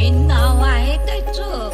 नवीन नाव आहे त्याचं.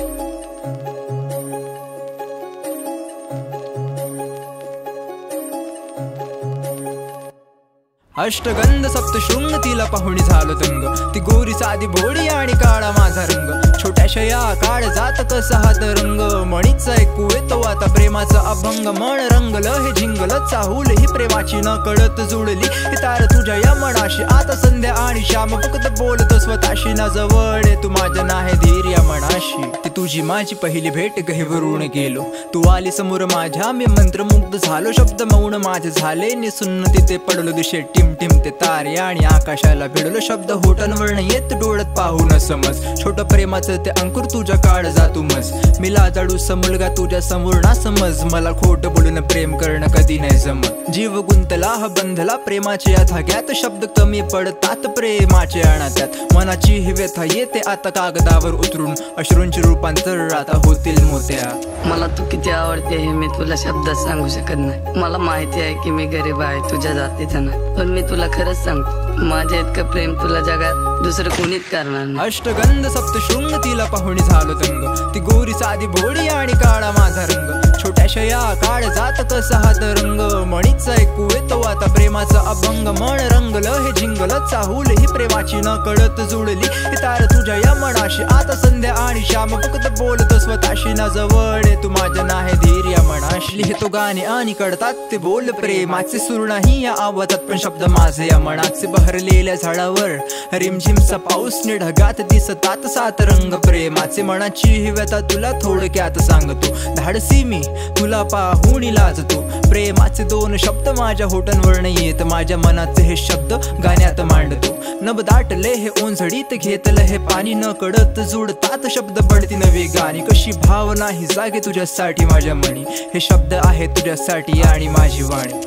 अष्टगंध सप्तशृंग तिला पाहुणी झालो दंग. ती गोरी साधी भोळी आणि काळा माझा रंग. छोट्याशा या काळ जात कसा हा तरंग. मणीचा ऐकू येतो आता प्रेमाचा अभंग. मन रंगलं हे झिंगलं चाहूल ही प्रेमाची न कळत जुळली. ही तार तुझ्या या मनाशी आता संध्या आणि श्याम फक्त बोलतो स्वतःशी. ना जवळ तू माझ्या नाही धीर या मनाशी. ती तुझी माझी पहिली भेट गहिवरून गेलो. तू आली समोर माझ्या मी मंत्रमुग्ध झालो. शब्द मौन माझे झाले निसुन्न तिथे पडलो दिशे टिम टिम ते तारे आणि आकाशाला भिडलो. शब्द होटांवरनं येत डोळ्यात पाहून समज. छोट प्रेमाचं ते अंकुर तुझ्या काळ जातू मज. मी लाजाडूसा मुलगा तुझ्या समोर ना समज. मला खोट बोलून प्रेम करणं कधी नाही जमत. जीव गुंतला हा बंधला प्रेमाच्या या धाग्यात. शब्द कमी पडतात प्रेमाचे अनाथ्यात. मनाची ही व्यथा येते आता कागदावर उतरून. अश्रूंचे रूपांतर आता होतील मोत्या. मला तू किती आवडते हे मी तुला शब्दात सांगू शकत नाही. मला माहिती आहे की मी गरीब आहे तुझ्या जातीचा नाही. पण मी तुला खरंच सांगतो माझ्या इतकं प्रेम तुला जगात दुसरं कोणीच करणार नाही. अष्टगंध सप्तशृंग तिला पाहुणी झालो दंग. ती गोरी साधी भोळी आणि काळा माझा रंग. छोट्याशा या काळ जात कसा हा तरंग. मणीचा ऐकू येतो आता प्रेमाचा अभंग. मन रंगलं हे झिंगलं चाहूल ही प्रेमाची न कळत जुळली. ही तार तुझ्या या मनाशी आता संध्या आणि श्याम फक्त बोलतो स्वतःशी. ना जवळ तू माझ्या नाही धीर या मनाशी. लिहितो गाणे आणि कळतात ते बोल प्रेमाचे. सूर नाही या आवाजात पण शब्द माझे या मनाचे. बहरलेल्या झाडावर रिमझिमचा पाऊस नि ढगात दिसतात सात रंग प्रेमाचे. मनाची ही व्यथा तुला थोडक्यात सांगतो. धाडसी मी तुला पाहून लाजतो. प्रेमाचे दोन शब्द माझ्या होटांवर येत. माझ्या मनाचे हे शब्द गाण्यात मांडतो. नभ दाटले हे ओंझडीत घेतलं हे पाणी. न कळत जुडतात शब्द पडती नवी गाणी. कशी भावना ही जागे तुझ्यासाठी माझ्या मनी. हे शब्द आहे तुझ्यासाठी आणि माझी वाणी.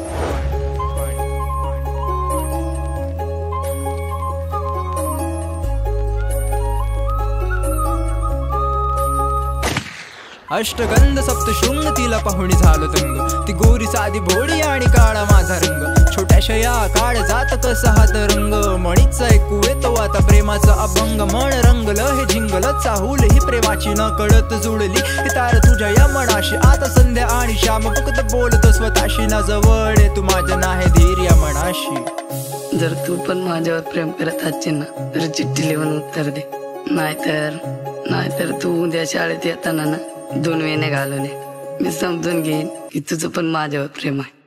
अष्टगंध सप्तशृंग तिला पाहुणी झालो दंग. ती गोरी साधी भोळी आणि काळा माझा रंग. छोट्याशा या काळ जात कसा हा तरंग. मणीचा ऐकू येतो आता प्रेमाचा अभंग. मन रंगलं हे झिंगलं चाहूल ही प्रेमाची न कळत जुळली. ही तार तुझ्या या मनाशी आता संध्या आणि श्याम फक्त बोलतो स्वतःशी. ना जवळ तू माझ्या नाही धीर या मनाशी. जर तू पण माझ्यावर प्रेम करत असशील ना तर चिठ्ठी लिहून उत्तर दे. नाहीतर तू उद्या शाळेत येताना ना 2 वेण्या घालून ये. मी समजून घेईन की तुझं पण माझ्यावर प्रेम आहे.